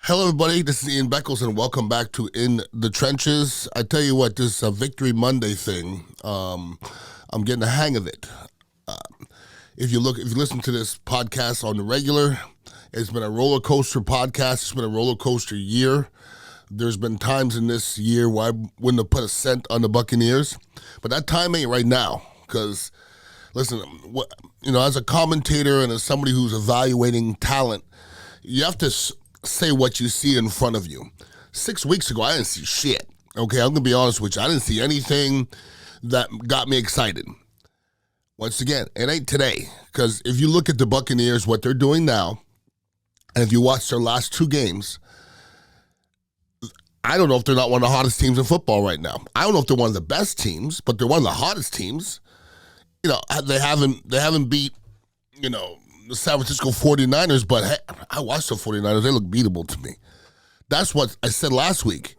Hello, everybody. This is Ian Beckles, and welcome back to In the Trenches. I tell you what, this Victory Monday thing, I'm getting the hang of it. If you listen to this podcast on the regular, it's been a roller coaster podcast. It's been a roller coaster year. There's been times in this year where I wouldn't have put a cent on the Buccaneers, but that time ain't right now. Because, listen, as a commentator and as somebody who's evaluating talent, you have to say what you see in front of you. 6 weeks ago, I didn't see shit. Okay, I'm going to be honest with you. I didn't see anything that got me excited. Once again, it ain't today. Because if you look at the Buccaneers, what they're doing now, and if you watch their last two games, I don't know if they're not one of the hottest teams in football right now. I don't know if they're one of the best teams, but they're one of the hottest teams. They haven't beat, the San Francisco 49ers, but hey, I watched the 49ers. They look beatable to me. That's what I said last week.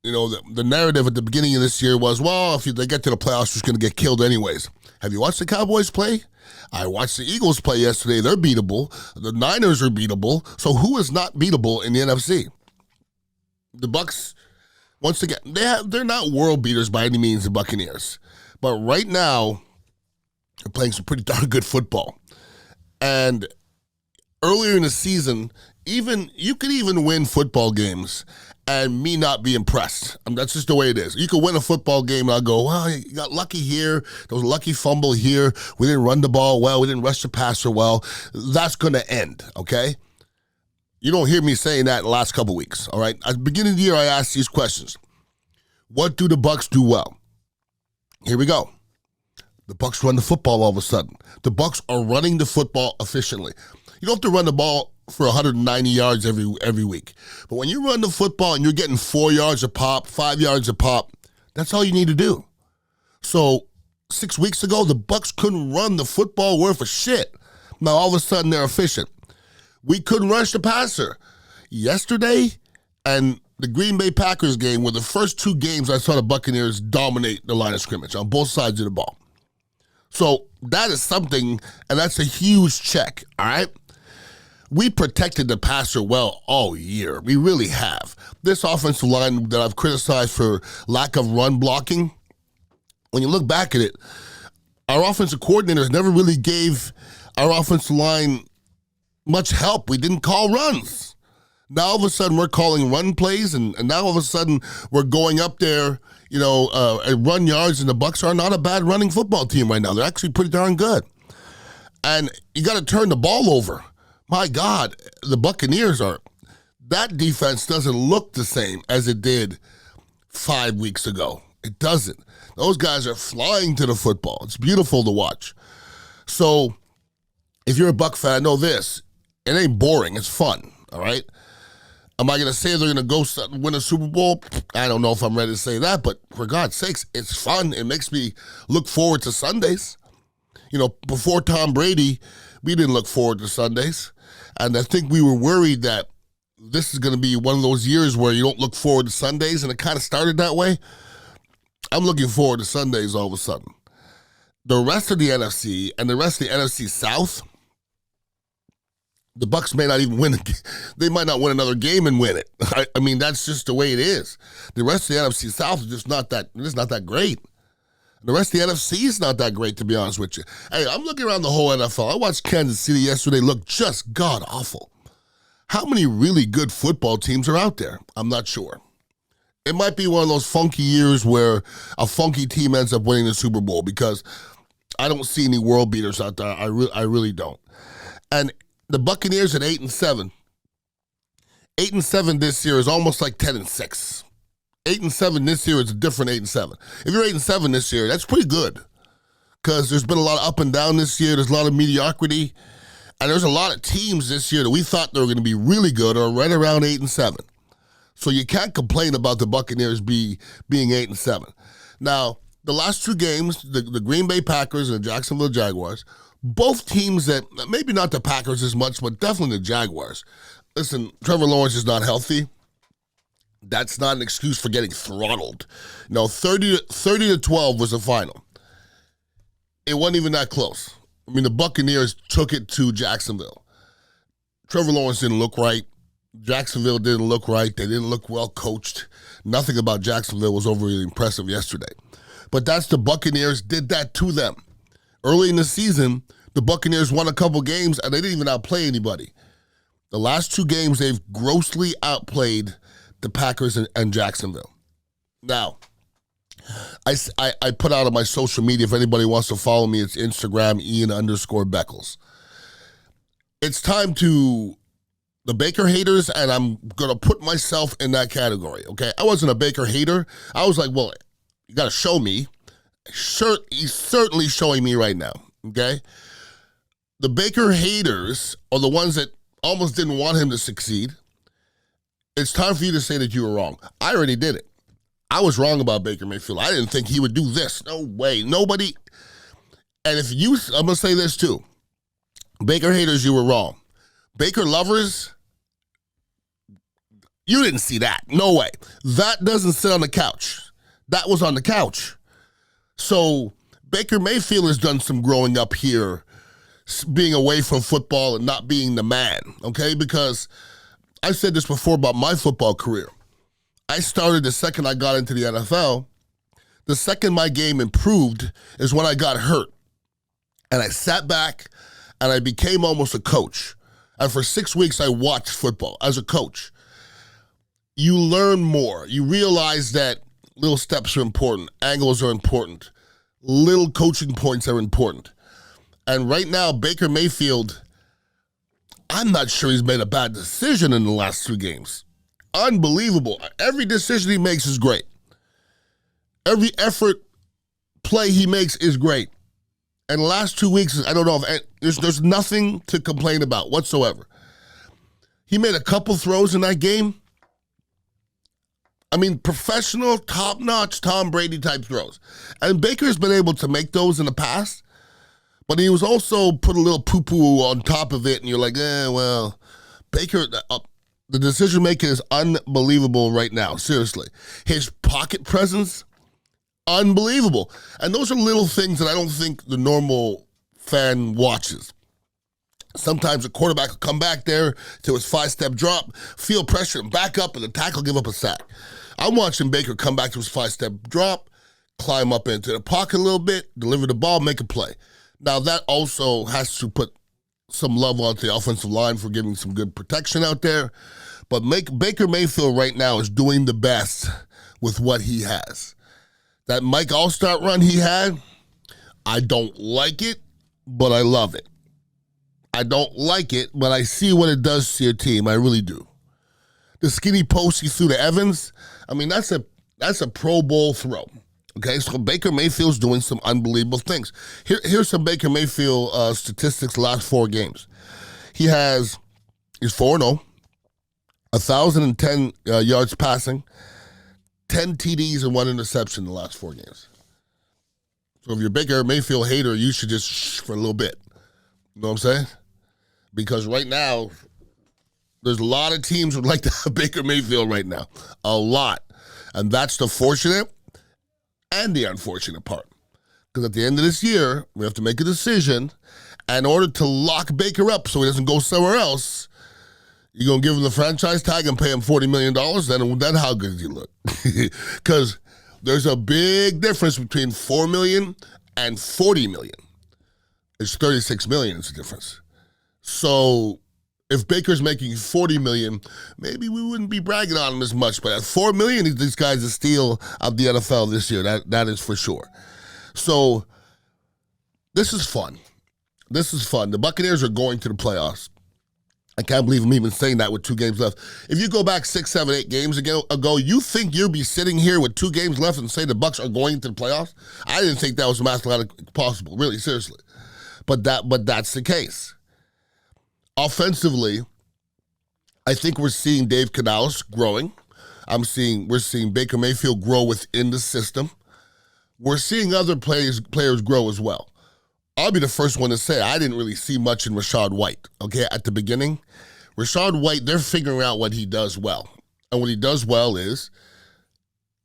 The narrative at the beginning of this year was, well, if they get to the playoffs, they're going to get killed anyways. Have you watched the Cowboys play? I watched the Eagles play yesterday. They're beatable. The Niners are beatable. So who is not beatable in the NFC? The Bucs, once again, they're not world beaters by any means, the Buccaneers. But right now, they're playing some pretty darn good football. And earlier in the season, you could even win football games and me not be impressed. That's just the way it is. You could win a football game and I'll go, well, you got lucky here. There was a lucky fumble here. We didn't run the ball well. We didn't rush the passer well. That's going to end, okay? You don't hear me saying that in the last couple weeks, all right? At the beginning of the year, I asked these questions. What do the Bucs do well? Here we go. The Bucs run the football all of a sudden. The Bucs are running the football efficiently. You don't have to run the ball for 190 yards every week. But when you run the football and you're getting 4 yards a pop, 5 yards a pop, that's all you need to do. So 6 weeks ago, the Bucs couldn't run the football worth of shit. Now all of a sudden they're efficient. We couldn't rush the passer. Yesterday and the Green Bay Packers game were the first two games I saw the Buccaneers dominate the line of scrimmage on both sides of the ball. So that is something, and that's a huge check, all right? We protected the passer well all year. We really have. This offensive line that I've criticized for lack of run blocking, when you look back at it, our offensive coordinators never really gave our offensive line much help. We didn't call runs. Now all of a sudden we're calling run plays, and now all of a sudden we're going up there, and run yards, and the Bucs are not a bad running football team right now. They're actually pretty darn good. And you got to turn the ball over. My God, the Buccaneers are. That defense doesn't look the same as it did 5 weeks ago. It doesn't. Those guys are flying to the football. It's beautiful to watch. So if you're a Buc fan, know this. It ain't boring. It's fun, all right? Am I going to say they're going to go win a Super Bowl? I don't know if I'm ready to say that, but for God's sakes, it's fun. It makes me look forward to Sundays. Before Tom Brady, we didn't look forward to Sundays. And I think we were worried that this is going to be one of those years where you don't look forward to Sundays, and it kind of started that way. I'm looking forward to Sundays all of a sudden. The rest of the NFC and the rest of the NFC South, the Bucs may not even win. They might not win another game and win it. I mean, that's just the way it is. The rest of the NFC South is just not that great. The rest of the NFC is not that great, to be honest with you. Hey, I'm looking around the whole NFL. I watched Kansas City yesterday look just god-awful. How many really good football teams are out there? I'm not sure. It might be one of those funky years where a funky team ends up winning the Super Bowl, because I don't see any world beaters out there. I really don't. And the Buccaneers at 8-7. 8-7 this year is almost like 10-6. 8-7 this year is a different 8-7. If you're 8-7 this year, that's pretty good, because there's been a lot of up and down this year. There's a lot of mediocrity, and there's a lot of teams this year that we thought they were going to be really good or right around 8-7. So you can't complain about the Buccaneers being 8-7. Now, the last two games, the Green Bay Packers and the Jacksonville Jaguars, both teams that, maybe not the Packers as much, but definitely the Jaguars. Listen, Trevor Lawrence is not healthy. That's not an excuse for getting throttled. 30-12 was the final. It wasn't even that close. I mean, the Buccaneers took it to Jacksonville. Trevor Lawrence didn't look right. Jacksonville didn't look right. They didn't look well coached. Nothing about Jacksonville was overly impressive yesterday. But that's the Buccaneers did that to them. Early in the season, the Buccaneers won a couple games, and they didn't even outplay anybody. The last 2 games, they've grossly outplayed the Packers and Jacksonville. Now, I put out on my social media, if anybody wants to follow me, it's Instagram, Ian_Beckles. It's time to the Baker haters, and I'm going to put myself in that category, okay? I wasn't a Baker hater. I was like, well, you got to show me. He's certainly showing me right now, okay? The Baker haters are the ones that almost didn't want him to succeed. It's time for you to say that you were wrong. I already did it. I was wrong about Baker Mayfield. I didn't think he would do this. No way. Nobody. And I'm going to say this too. Baker haters, you were wrong. Baker lovers, you didn't see that. No way. That doesn't sit on the couch. That was on the couch. So Baker Mayfield has done some growing up here, being away from football and not being the man, okay? Because I said this before about my football career. I started the second I got into the NFL. The second my game improved is when I got hurt. And I sat back and I became almost a coach. And for 6 weeks, I watched football as a coach. You learn more. You realize that little steps are important. Angles are important. Little coaching points are important. And right now, Baker Mayfield, I'm not sure he's made a bad decision in the last 2 games. Unbelievable. Every decision he makes is great. Every effort play he makes is great. And the last 2 weeks, I don't know if there's nothing to complain about whatsoever. He made a couple throws in that game. I mean, professional, top-notch, Tom Brady type throws. And Baker's been able to make those in the past, but he was also put a little poo-poo on top of it, and you're like, well, Baker, the decision-making is unbelievable right now, seriously. His pocket presence, unbelievable. And those are little things that I don't think the normal fan watches. Sometimes a quarterback will come back there to his 5-step drop, feel pressure, and back up, and the tackle give up a sack. I'm watching Baker come back to his 5-step drop, climb up into the pocket a little bit, deliver the ball, make a play. Now, that also has to put some love on the offensive line for giving some good protection out there. But Baker Mayfield right now is doing the best with what he has. That Mike Allstott run he had, I don't like it, but I love it. I don't like it, but I see what it does to your team. I really do. The skinny post he threw to Evans, I mean, that's a Pro Bowl throw. Okay, so Baker Mayfield's doing some unbelievable things. Here's some Baker Mayfield statistics the last 4 games. He's 4-0, 1,010 yards passing, 10 TDs and 1 interception in the last 4 games. So if you're a Baker Mayfield hater, you should just shh for a little bit. You know what I'm saying? Because right now, there's a lot of teams who would like to have Baker Mayfield right now. A lot. And that's the fortunate and the unfortunate part. Because at the end of this year, we have to make a decision. And in order to lock Baker up so he doesn't go somewhere else, you're going to give him the franchise tag and pay him $40 million, then how good does he look? Because there's a big difference between $4 million and $40 million. It's $36 million is the difference. So if Baker's making $40 million, maybe we wouldn't be bragging on him as much. But at $4 million, this guy's a steal of the NFL this year. That is for sure. So this is fun. This is fun. The Buccaneers are going to the playoffs. I can't believe I'm even saying that with 2 games left. If you go back 6, 7, 8 games ago, you think you'll be sitting here with 2 games left and say the Bucs are going to the playoffs? I didn't think that was mathematically possible, really, seriously. But that's the case. Offensively, I think we're seeing Dave Canales growing. We're seeing Baker Mayfield grow within the system. We're seeing other players grow as well. I'll be the first one to say I didn't really see much in Rachaad White, okay, at the beginning. Rachaad White, they're figuring out what he does well. And what he does well is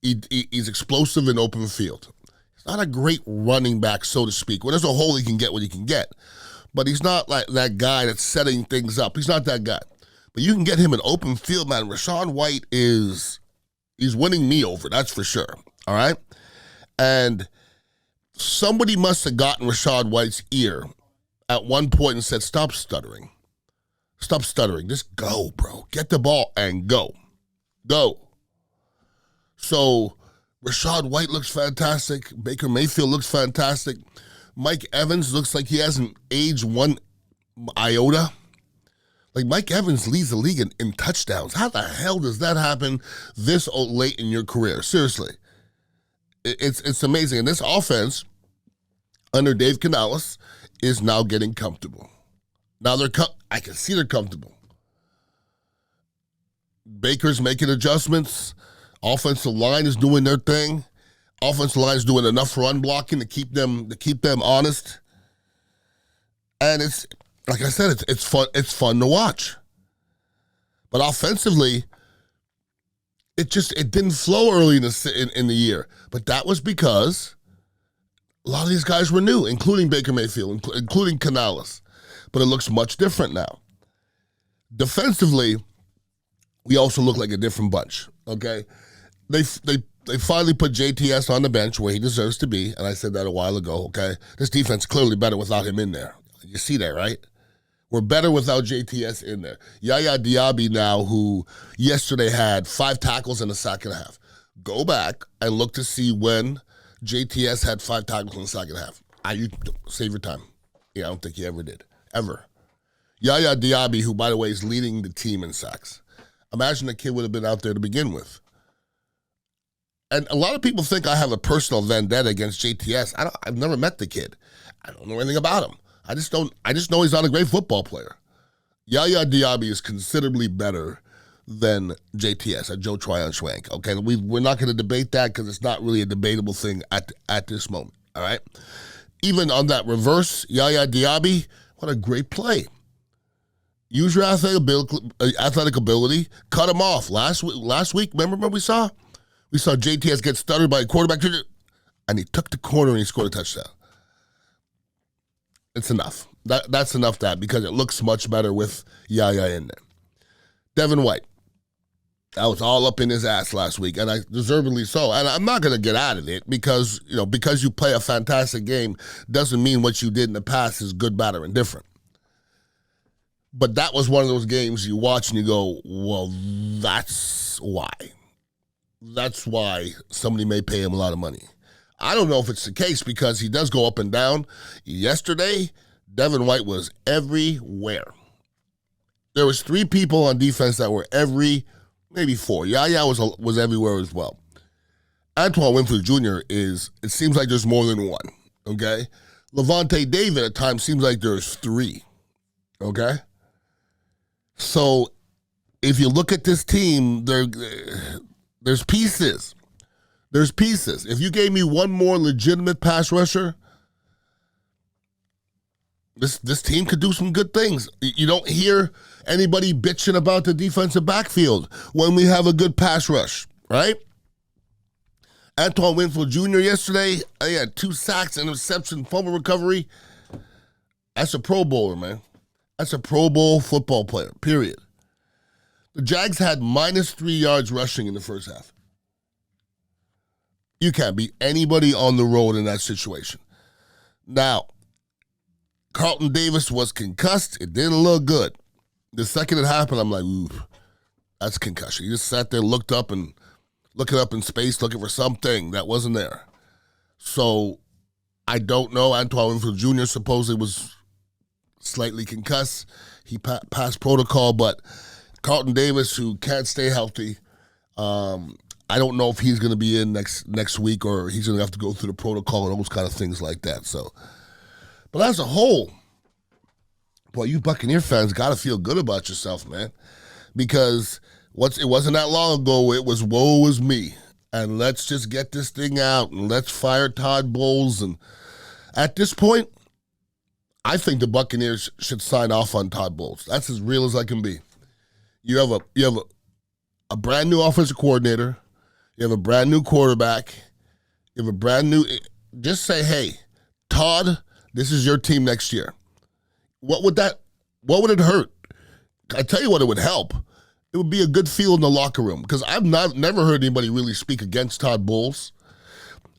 he's explosive in open field. He's not a great running back, so to speak. When there's a hole, he can get what he can get. But he's not like that guy that's setting things up. He's not that guy. But you can get him an open field, man. Rachaad White he's winning me over, that's for sure. All right? And somebody must have gotten Rachaad White's ear at one point and said, stop stuttering. Stop stuttering. Just go, bro. Get the ball and go. Go. So Rachaad White looks fantastic. Baker Mayfield looks fantastic. Mike Evans looks like he hasn't aged one iota. Like, Mike Evans leads the league in touchdowns. How the hell does that happen this late in your career? Seriously. It's amazing. And this offense, under Dave Canales, is now getting comfortable. Now I can see they're comfortable. Baker's making adjustments. Offensive line is doing their thing. Offensive line is doing enough run blocking to keep them honest. And it's, like I said, it's fun. It's fun to watch. But offensively, it didn't flow early in the year. But that was because a lot of these guys were new, including Baker Mayfield, including Canales. But it looks much different now. Defensively, we also look like a different bunch. Okay, they finally put JTS on the bench where he deserves to be, and I said that a while ago. Okay, this defense is clearly better without him in there. You see that, right? We're better without JTS in there. Yaya Diaby now, who yesterday had 5 tackles in the second half. Go back and look to see when JTS had 5 tackles in the second half. You save your time. Yeah, I don't think he ever did. Ever. Yaya Diaby, who, by the way, is leading the team in sacks. Imagine the kid would have been out there to begin with. And a lot of people think I have a personal vendetta against JTS. I've never met the kid. I don't know anything about him. I just know he's not a great football player. Yaya Diaby is considerably better than JTS, Joe Tryon-Schwank. Okay, we're not going to debate that because it's not really a debatable thing at this moment. All right. Even on that reverse, Yaya Diaby, what a great play. Use your athletic ability. Cut him off. Last week, remember what we saw? We saw JTS get stuttered by a quarterback, and he took the corner and he scored a touchdown. It's enough. That's enough because it looks much better with Yaya in there. Devin White. I was all up in his ass last week, and I deservedly so. And I'm not going to get out of it because you play a fantastic game doesn't mean what you did in the past is good, bad, or indifferent. But that was one of those games you watch and you go, well, that's why. That's why somebody may pay him a lot of money. I don't know if it's the case because he does go up and down. Yesterday, Devin White was everywhere. There was 3 people on defense that were maybe 4. Yaya was everywhere as well. Antoine Winfield Jr. it seems like there's more than 1, okay? Levante David at times seems like there's 3, okay? So if you look at this team, there's pieces. There's pieces. If you gave me one more legitimate pass rusher, this team could do some good things. You don't hear anybody bitching about the defensive backfield when we have a good pass rush, right? Antoine Winfield Jr. yesterday, he had 2 sacks, interception, fumble recovery. That's a Pro Bowler, man. That's a Pro Bowl football player, period. The Jags had -3 yards rushing in the first half. You can't beat anybody on the road in that situation. Now, Carlton Davis was concussed. It didn't look good. The second it happened, I'm like, ooh, that's concussion. He just sat there, looked up in space, looking for something that wasn't there. So, I don't know. Antoine Winfield Jr. supposedly was slightly concussed. He passed protocol, but Carlton Davis, who can't stay healthy, I don't know if he's going to be in next week or he's going to have to go through the protocol and those kind of things like that. So, but as a whole, boy, you Buccaneer fans got to feel good about yourself, man, because it wasn't that long ago. It was woe is me, and let's just get this thing out and let's fire Todd Bowles. And at this point, I think the Buccaneers should sign off on Todd Bowles. That's as real as I can be. You have a brand new offensive coordinator. You have a brand new quarterback. You have a brand new. Just say, hey, Todd, this is your team next year. What would it hurt I tell you what, it would help. It would be a good feel in the locker room because I've never heard anybody really speak against Todd Bowles.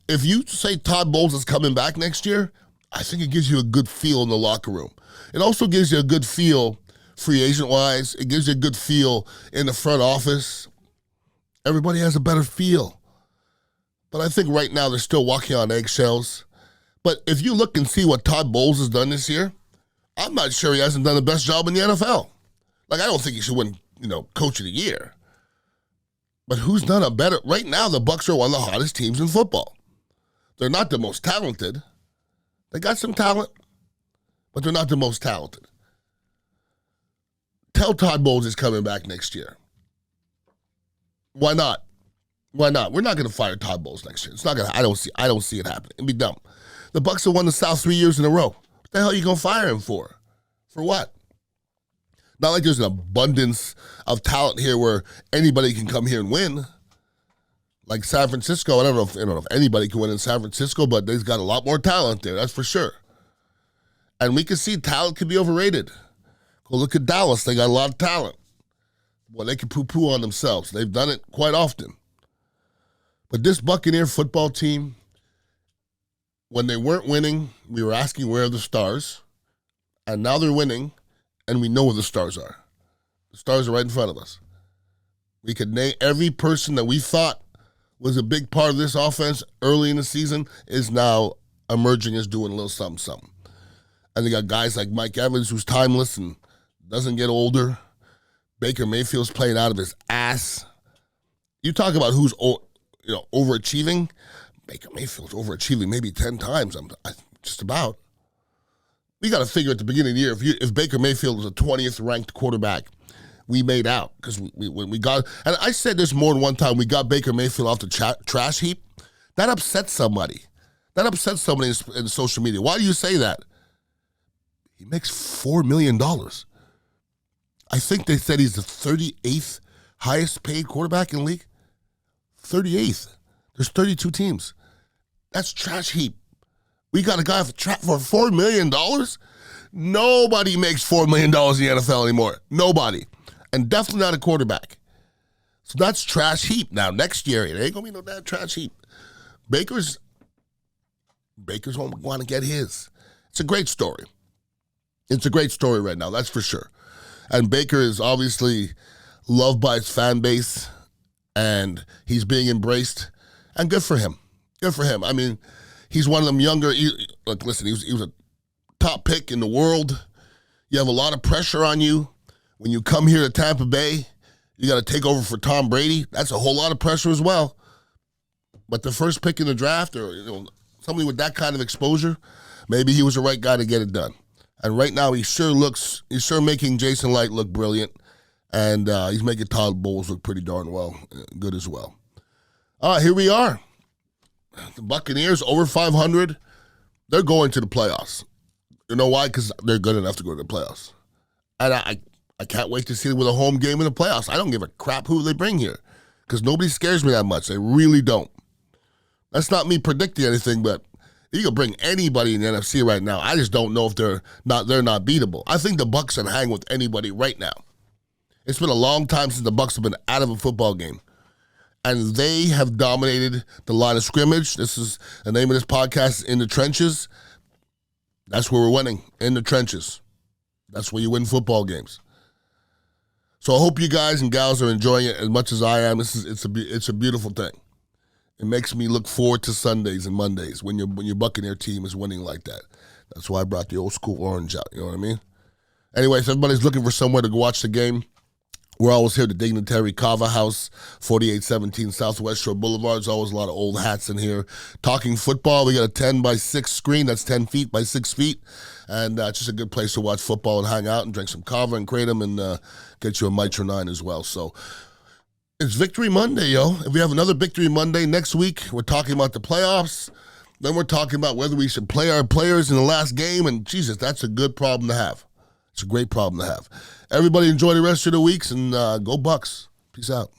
If you say Todd Bowles is coming back next year, I think it gives you a good feel in the locker room. It also gives you a good feel free agent-wise. It gives you a good feel in the front office. Everybody has a better feel. But I think right now they're still walking on eggshells. But if you look and see what Todd Bowles has done this year, I'm not sure he hasn't done the best job in the NFL. Like, I don't think he should win, Coach of the Year. But who's done a better? Right now, the Bucs are one of the hottest teams in football. They're not the most talented. They got some talent, but they're not the most talented. Tell Todd Bowles is coming back next year. Why not? Why not? We're not going to fire Todd Bowles next year. It's not going to. I don't see it happening. It'd be dumb. The Bucs have won the South 3 years in a row. What the hell are you going to fire him for? For what? Not like there's an abundance of talent here where anybody can come here and win. Like San Francisco, I don't know if anybody can win in San Francisco, but they've got a lot more talent there, that's for sure. And we can see talent can be overrated. Go look at Dallas, they got a lot of talent. Well, they can poo-poo on themselves. They've done it quite often. But this Buccaneer football team, when they weren't winning, we were asking where are the stars, and now they're winning, and we know where the stars are. The stars are right in front of us. We could name every person that we thought was a big part of this offense early in the season is now emerging as doing a little something. And they got guys like Mike Evans, who's timeless and doesn't get older. Baker Mayfield's playing out of his ass. You talk about who's overachieving. Baker Mayfield's overachieving maybe 10 times. Just about. We got to figure at the beginning of the year, if Baker Mayfield was a 20th ranked quarterback, we made out because when we got, and I said this more than one time, we got Baker Mayfield off the trash heap. That upsets somebody. That upsets somebody in social media. Why do you say that? He makes $4 million. I think they said he's the 38th highest paid quarterback in the league. 38th. There's 32 teams. That's trash heap. We got a guy for $4 million? Nobody makes $4 million in the NFL anymore. Nobody. And definitely not a quarterback. So that's trash heap. Now, next year, it ain't going to be no damn trash heap. Baker's want to get his. It's a great story. It's a great story right now, that's for sure. And Baker is obviously loved by his fan base, and he's being embraced. And good for him. Good for him. I mean, he's one of them younger. Look, listen, he was a top pick in the world. You have a lot of pressure on you. When you come here to Tampa Bay, you got to take over for Tom Brady. That's a whole lot of pressure as well. But the first pick in the draft, or somebody with that kind of exposure, maybe he was the right guy to get it done. And right now, he's sure making Jason Light look brilliant, and he's making Todd Bowles look pretty darn good as well. Here we are. The Buccaneers over 500. They're going to the playoffs. You know why? Because they're good enough to go to the playoffs. And I can't wait to see them with a home game in the playoffs. I don't give a crap who they bring here because nobody scares me that much. They really don't. That's not me predicting anything, but you can bring anybody in the NFC right now. I just don't know if they're not beatable. I think the Bucs can hang with anybody right now. It's been a long time since the Bucs have been out of a football game. And they have dominated the line of scrimmage. This is the name of this podcast, In the Trenches. That's where we're winning, in the trenches. That's where you win football games. So I hope you guys and gals are enjoying it as much as I am. It's a beautiful thing. It makes me look forward to Sundays and Mondays when your Buccaneer team is winning like that. That's why I brought the old school orange out. You know what I mean? Anyway, if everybody's looking for somewhere to go watch the game, we're always here at the Dignitary Kava House, 4817 Southwest Shore Boulevard. There's always a lot of old hats in here. Talking football, we got a 10 by 6 screen. That's 10 feet by 6 feet. And it's just a good place to watch football and hang out and drink some kava and kratom and get you a Mitra 9 as well. So it's Victory Monday, yo. If we have another Victory Monday next week, we're talking about the playoffs. Then we're talking about whether we should play our players in the last game. And Jesus, that's a good problem to have. It's a great problem to have. Everybody enjoy the rest of the weeks and go Bucs. Peace out.